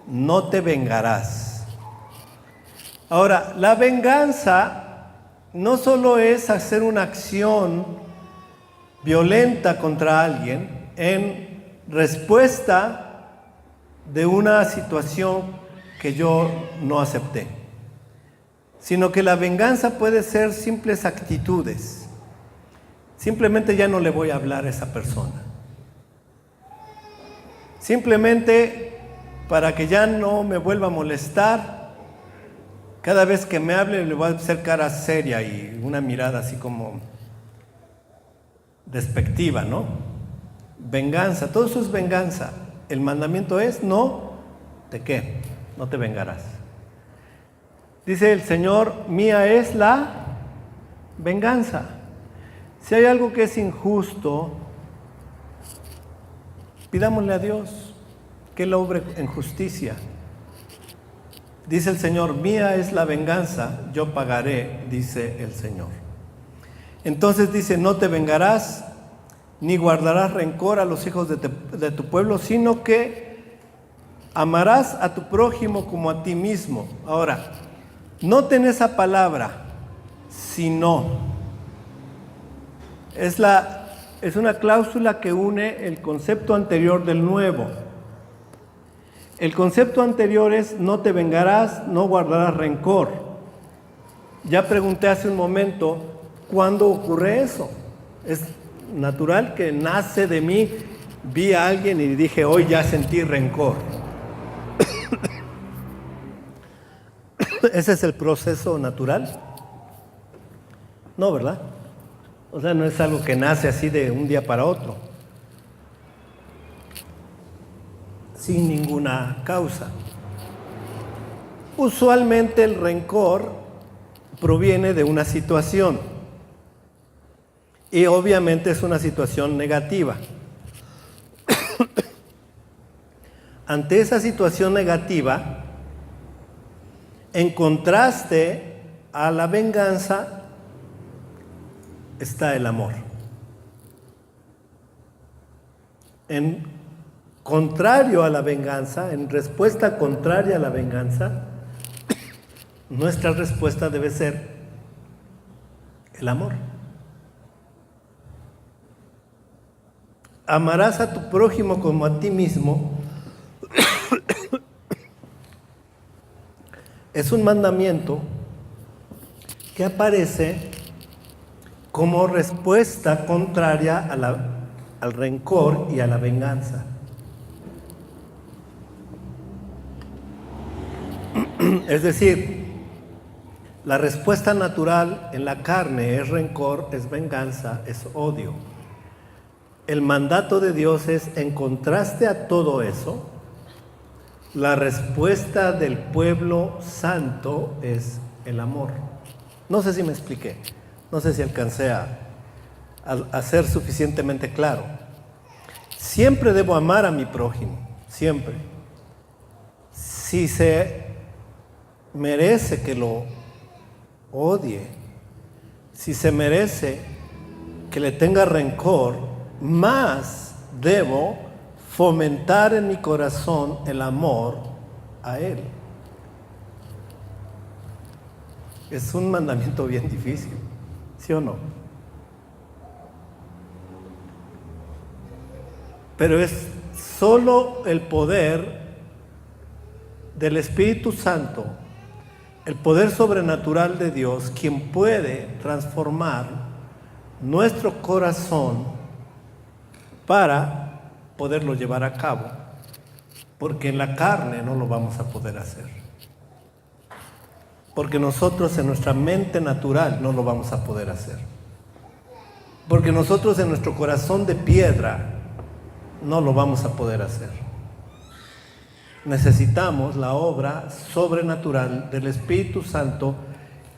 No te vengarás. Ahora, la venganza no solo es hacer una acción violenta contra alguien en respuesta de una situación que yo no acepté, sino que la venganza puede ser simples actitudes. Simplemente ya no le voy a hablar a esa persona. Simplemente para que ya no me vuelva a molestar, cada vez que me hable le voy a hacer cara seria y una mirada así como despectiva, ¿no? Venganza, todo eso es venganza. El mandamiento es no te qué, no te vengarás. Dice el Señor, mía es la venganza. Si hay algo que es injusto, pidámosle a Dios que Él obre en justicia. Dice el Señor, mía es la venganza, yo pagaré, dice el Señor. Entonces dice, no te vengarás, ni guardarás rencor a los hijos de tu pueblo, sino que amarás a tu prójimo como a ti mismo. Ahora, noten esa palabra, sino. Es una cláusula que une el concepto anterior del nuevo. El concepto anterior es no te vengarás, no guardarás rencor. Ya pregunté hace un momento, ¿cuándo ocurre eso? Es natural que nace de mí, vi a alguien y dije, hoy ya sentí rencor. ¿Ese es el proceso natural? No, ¿verdad? O sea, no es algo que nace así de un día para otro, sin ninguna causa. Usualmente el rencor proviene de una situación y obviamente es una situación negativa. Ante esa situación negativa, en contraste a la venganza, está el amor. En contrario a la venganza, en respuesta contraria a la venganza, nuestra respuesta debe ser el amor. Amarás a tu prójimo como a ti mismo. Es un mandamiento que aparece como respuesta contraria al rencor y a la venganza. Es decir, la respuesta natural en la carne es rencor, es venganza, es odio. El mandato de Dios es, en contraste a todo eso, la respuesta del pueblo santo es el amor. No sé si me expliqué, no sé si alcancé a ser suficientemente claro. Siempre debo amar a mi prójimo, siempre. Si se merece que lo odie, si se merece que le tenga rencor, más debo fomentar en mi corazón el amor a él. Es un mandamiento bien difícil, ¿sí o no? Pero es solo el poder del Espíritu Santo, el poder sobrenatural de Dios, quien puede transformar nuestro corazón para poderlo llevar a cabo, porque en la carne no lo vamos a poder hacer. Porque nosotros en nuestra mente natural no lo vamos a poder hacer. Porque nosotros en nuestro corazón de piedra no lo vamos a poder hacer. Necesitamos la obra sobrenatural del Espíritu Santo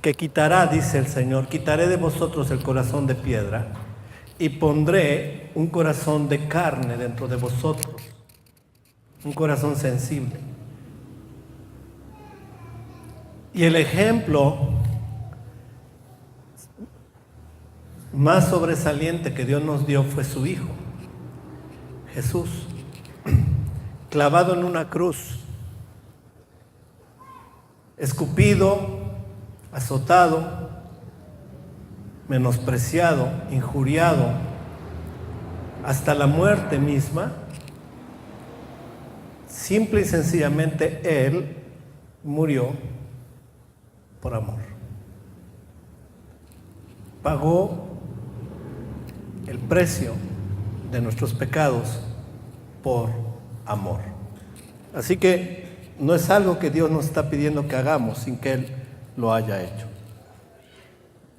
que quitará, dice el Señor, quitaré de vosotros el corazón de piedra y pondré un corazón de carne dentro de vosotros, un corazón sensible. Y el ejemplo más sobresaliente que Dios nos dio fue su Hijo, Jesús, clavado en una cruz, escupido, azotado, menospreciado, injuriado, hasta la muerte misma. Simple y sencillamente Él murió por amor. Pagó el precio de nuestros pecados por amor. Así que no es algo que Dios nos está pidiendo que hagamos sin que Él lo haya hecho.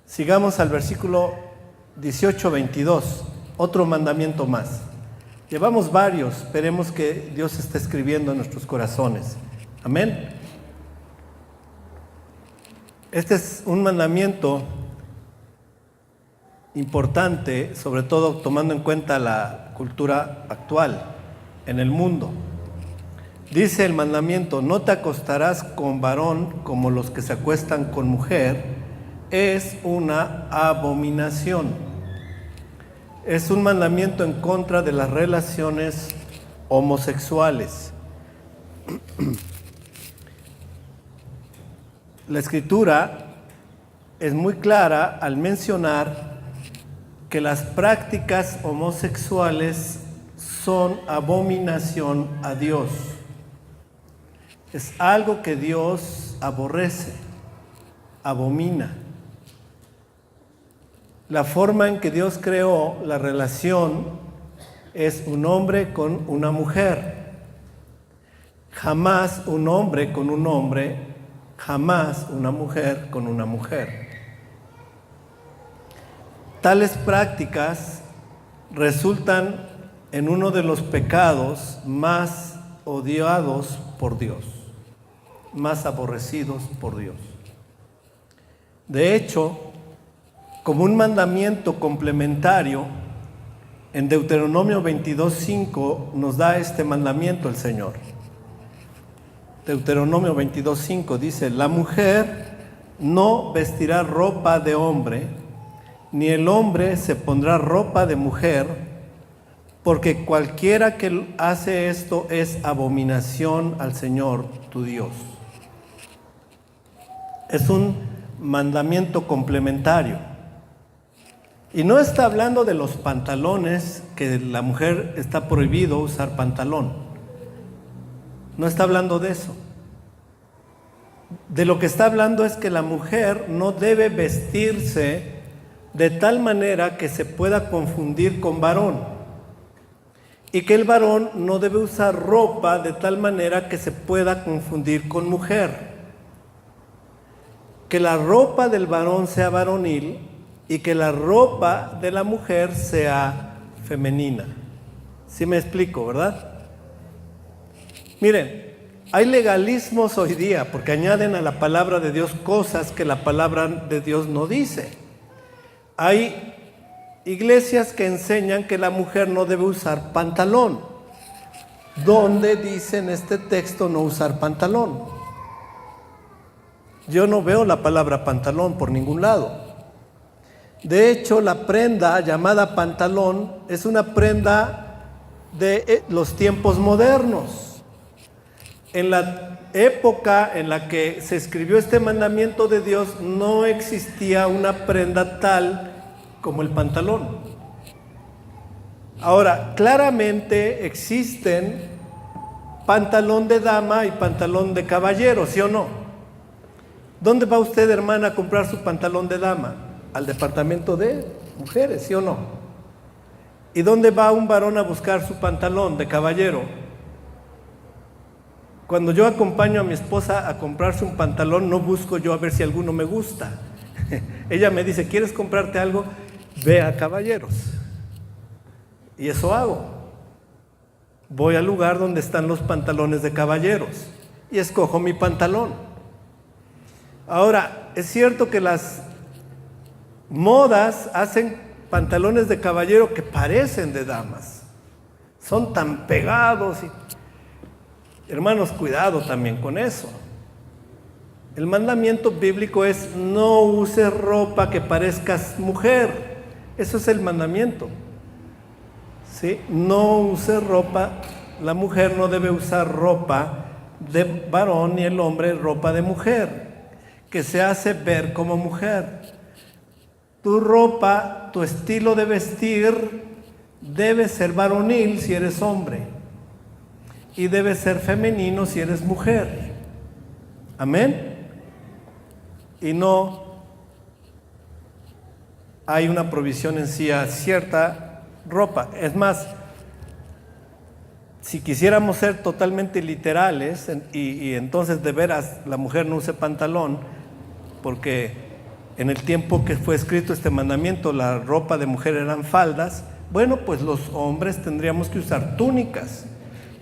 Sigamos al versículo 18-22, otro mandamiento más. Llevamos varios, esperemos que Dios esté escribiendo en nuestros corazones. Amén. Este es un mandamiento importante, sobre todo tomando en cuenta la cultura actual en el mundo. Dice el mandamiento: no te acostarás con varón como los que se acuestan con mujer. Es una abominación. Es un mandamiento en contra de las relaciones homosexuales. La Escritura es muy clara al mencionar que las prácticas homosexuales son abominación a Dios. Es algo que Dios aborrece, abomina. La forma en que Dios creó la relación es un hombre con una mujer. Jamás un hombre con un hombre, jamás una mujer con una mujer. Tales prácticas resultan en uno de los pecados más odiados por Dios, más aborrecidos por Dios. De hecho, como un mandamiento complementario, en Deuteronomio 22:5 nos da este mandamiento el Señor. Deuteronomio 22:5 dice: la mujer no vestirá ropa de hombre, ni el hombre se pondrá ropa de mujer, porque cualquiera que hace esto es abominación al Señor tu Dios. Es un mandamiento complementario. Y no está hablando de los pantalones, que la mujer está prohibido usar pantalón. No está hablando de eso. De lo que está hablando es que la mujer no debe vestirse de tal manera que se pueda confundir con varón. Y que el varón no debe usar ropa de tal manera que se pueda confundir con mujer. Que la ropa del varón sea varonil y que la ropa de la mujer sea femenina. ¿Sí me explico, verdad? Miren, hay legalismos hoy día porque añaden a la palabra de Dios cosas que la palabra de Dios no dice. Hay iglesias que enseñan que la mujer no debe usar pantalón. ¿Dónde dice en este texto no usar pantalón? Yo no veo la palabra pantalón por ningún lado. De hecho, la prenda llamada pantalón es una prenda de los tiempos modernos. En la época en la que se escribió este mandamiento de Dios, no existía una prenda tal como el pantalón. Ahora, claramente existen pantalón de dama y pantalón de caballero, ¿sí o no? ¿Dónde va usted, hermana, a comprar su pantalón de dama? Al departamento de mujeres, ¿sí o no? ¿Y dónde va un varón a buscar su pantalón de caballero? Cuando yo acompaño a mi esposa a comprarse un pantalón, no busco yo a ver si alguno me gusta. Ella me dice, ¿quieres comprarte algo? Ve a Caballeros. Y eso hago. Voy al lugar donde están los pantalones de Caballeros y escojo mi pantalón. Ahora, es cierto que las modas hacen pantalones de caballero que parecen de damas. Son tan pegados. Hermanos, cuidado también con eso. El mandamiento bíblico es: no uses ropa que parezcas mujer. Eso es el mandamiento. ¿Sí? No uses ropa. La mujer no debe usar ropa de varón, ni el hombre ropa de mujer, que se hace ver como mujer. Tu ropa, tu estilo de vestir debe ser varonil si eres hombre, y debe ser femenino si eres mujer. Amén. Y no hay una provisión en sí a cierta ropa. Es más, si quisiéramos ser totalmente literales y entonces de veras la mujer no use pantalón, porque en el tiempo que fue escrito este mandamiento la ropa de mujer eran faldas, bueno, pues los hombres tendríamos que usar túnicas,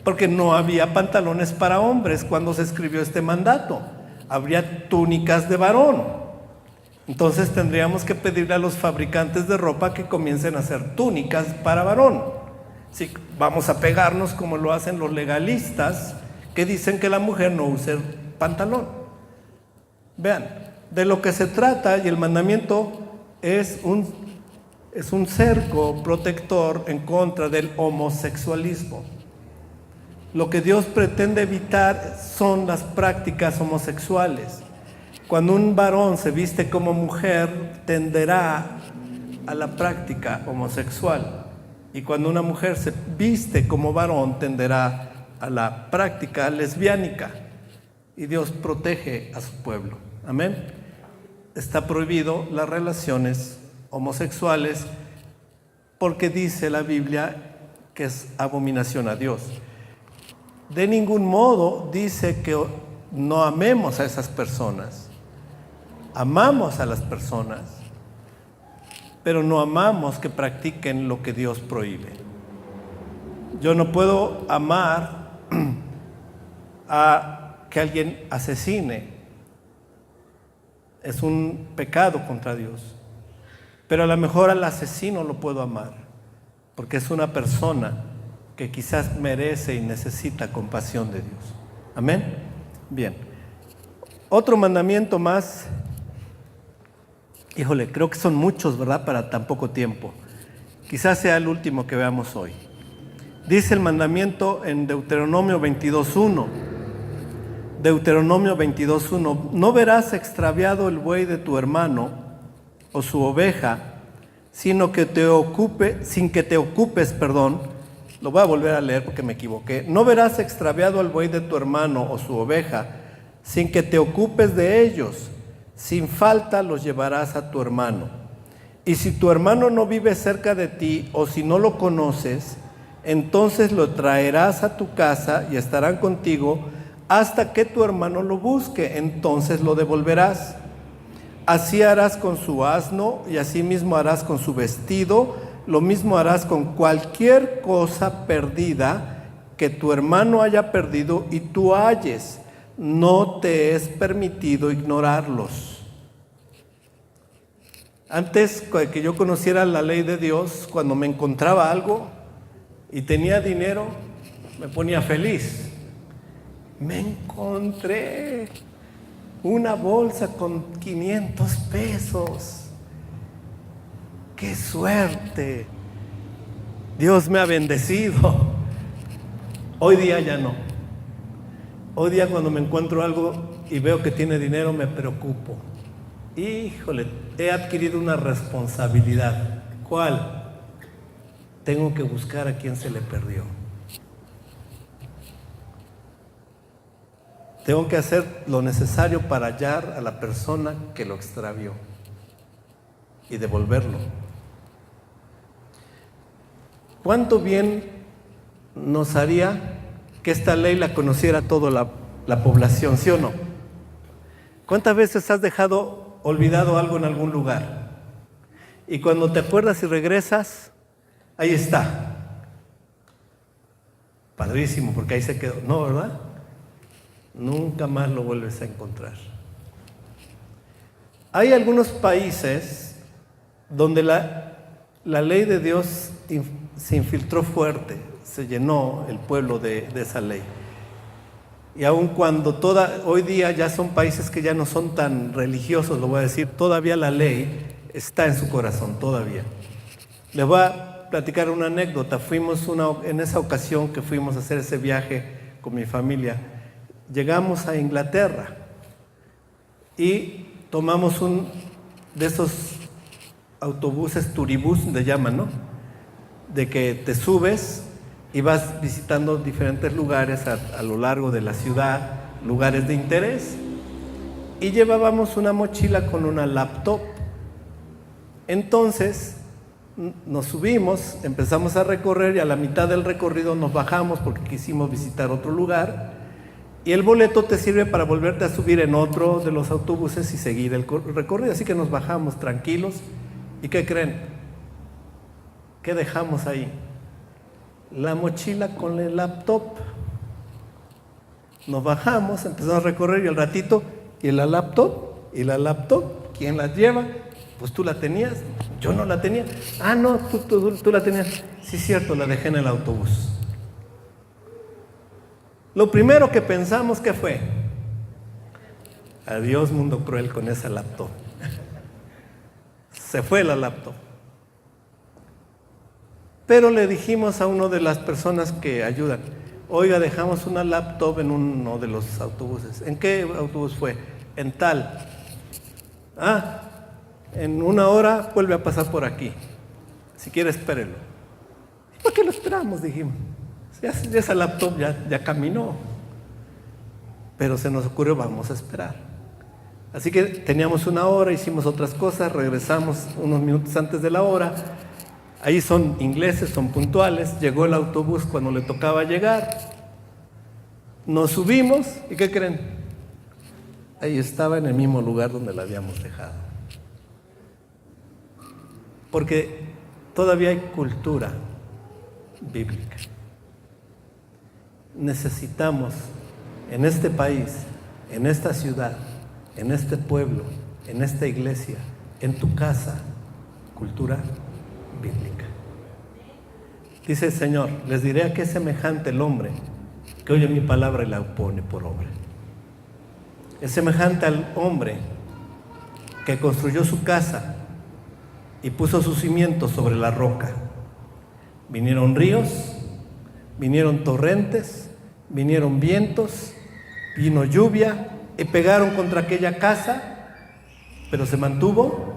porque no había pantalones para hombres cuando se escribió este mandato. Habría túnicas de varón. Entonces tendríamos que pedirle a los fabricantes de ropa que comiencen a hacer túnicas para varón. Si vamos a pegarnos como lo hacen los legalistas, que dicen que la mujer no use pantalón. Vean, de lo que se trata, y el mandamiento es un cerco protector en contra del homosexualismo. Lo que Dios pretende evitar son las prácticas homosexuales. Cuando un varón se viste como mujer, tenderá a la práctica homosexual. Y cuando una mujer se viste como varón, tenderá a la práctica lesbiánica. Y Dios protege a su pueblo. Amén. Está prohibido las relaciones homosexuales porque dice la Biblia que es abominación a Dios. De ningún modo dice que no amemos a esas personas. Amamos a las personas, pero no amamos que practiquen lo que Dios prohíbe. Yo no puedo amar a que alguien asesine. Es un pecado contra Dios. Pero a lo mejor al asesino lo puedo amar, porque es una persona que quizás merece y necesita compasión de Dios. Amén. Bien. Otro mandamiento más. Híjole, creo que son muchos, ¿verdad? Para tan poco tiempo. Quizás sea el último que veamos hoy. Dice el mandamiento en Deuteronomio 22:1. Deuteronomio 22:1. No verás extraviado el buey de tu hermano o su oveja, sin que te ocupes, lo voy a volver a leer porque me equivoqué. No verás extraviado al buey de tu hermano o su oveja, sin que te ocupes de ellos. Sin falta los llevarás a tu hermano. Y si tu hermano no vive cerca de ti, o si no lo conoces, entonces lo traerás a tu casa y estarán contigo hasta que tu hermano lo busque. Entonces lo devolverás. Así harás con su asno, y así mismo harás con su vestido. Lo mismo harás con cualquier cosa perdida que tu hermano haya perdido y tú halles. No te es permitido ignorarlos. Antes que yo conociera la ley de Dios, cuando me encontraba algo y tenía dinero, me ponía feliz. Me encontré una bolsa con 500 pesos. ¡Qué suerte! Dios me ha bendecido. Hoy día ya no. Hoy día cuando me encuentro algo y veo que tiene dinero, me preocupo. Híjole, he adquirido una responsabilidad. ¿Cuál? Tengo que buscar a quien se le perdió. Tengo que hacer lo necesario para hallar a la persona que lo extravió y devolverlo. ¿Cuánto bien nos haría que esta ley la conociera toda la población, ¿sí o no? ¿Cuántas veces has dejado olvidado algo en algún lugar? Y cuando te acuerdas y regresas, ahí está. Padrísimo, porque ahí se quedó. No, ¿verdad? Nunca más lo vuelves a encontrar. Hay algunos países donde la ley de Dios se infiltró fuerte, se llenó el pueblo de esa ley. Y aun cuando hoy día ya son países que ya no son tan religiosos, lo voy a decir, todavía la ley está en su corazón, todavía. Les voy a platicar una anécdota. En esa ocasión que fuimos a hacer ese viaje con mi familia, llegamos a Inglaterra y tomamos un de esos autobuses turibús, le llaman, ¿no? De que te subes y vas visitando diferentes lugares a lo largo de la ciudad, lugares de interés. Y llevábamos una mochila con una laptop. Entonces nos subimos, empezamos a recorrer y a la mitad del recorrido nos bajamos porque quisimos visitar otro lugar. Y el boleto te sirve para volverte a subir en otro de los autobuses y seguir el recorrido. Así que nos bajamos tranquilos. ¿Y qué creen? ¿Qué dejamos ahí? La mochila con el laptop. Nos bajamos, empezamos a recorrer y al ratito, ¿y la laptop? ¿Quién la lleva? Pues tú la tenías, yo no la tenía. Ah, no, tú la tenías. Sí, cierto, la dejé en el autobús. Lo primero que pensamos, ¿qué fue? Adiós, mundo cruel, con esa laptop. Se fue la laptop. Pero le dijimos a una de las personas que ayudan, oiga, dejamos una laptop en uno de los autobuses. ¿En qué autobús fue? En tal. Ah, en 1 hora vuelve a pasar por aquí. Si quiere, espérelo. ¿Por qué lo esperamos? Dijimos. Ya esa laptop ya caminó. Pero se nos ocurrió, vamos a esperar. Así que teníamos 1 hora, hicimos otras cosas, regresamos unos minutos antes de la hora. Ahí son ingleses, son puntuales. Llegó el autobús cuando le tocaba llegar. Nos subimos y ¿qué creen? Ahí estaba en el mismo lugar donde la habíamos dejado. Porque todavía hay cultura bíblica. Necesitamos en este país, en esta ciudad, en este pueblo, en esta iglesia, en tu casa, cultura bíblica. Dice el Señor, les diré a qué es semejante el hombre que oye mi palabra y la pone por obra. Es semejante al hombre que construyó su casa y puso sus cimientos sobre la roca. Vinieron ríos, vinieron torrentes, vinieron vientos, vino lluvia y pegaron contra aquella casa, pero se mantuvo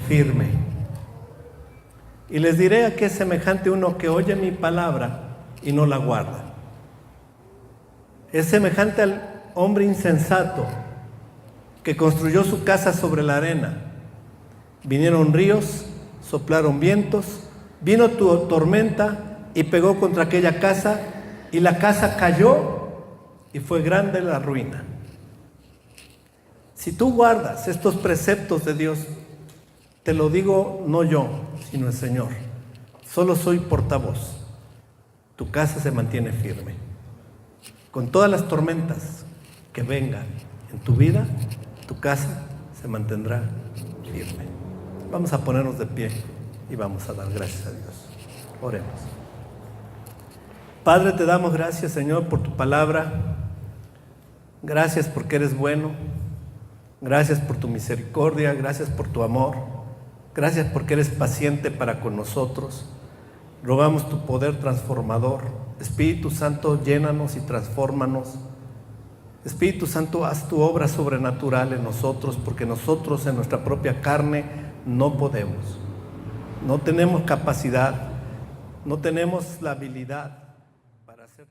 firme. Y les diré a qué es semejante uno que oye mi palabra y no la guarda. Es semejante al hombre insensato que construyó su casa sobre la arena. Vinieron ríos, soplaron vientos, vino tu tormenta y pegó contra aquella casa, y la casa cayó y fue grande la ruina. Si tú guardas estos preceptos de Dios, te lo digo no yo, sino el Señor. Solo soy portavoz. Tu casa se mantiene firme. Con todas las tormentas que vengan en tu vida, tu casa se mantendrá firme. Vamos a ponernos de pie y vamos a dar gracias a Dios. Oremos. Padre, te damos gracias, Señor, por tu palabra. Gracias porque eres bueno. Gracias por tu misericordia. Gracias por tu amor. Gracias porque eres paciente para con nosotros. Rogamos tu poder transformador. Espíritu Santo, llénanos y transfórmanos. Espíritu Santo, haz tu obra sobrenatural en nosotros, porque nosotros en nuestra propia carne no podemos. No tenemos capacidad, no tenemos la habilidad para hacer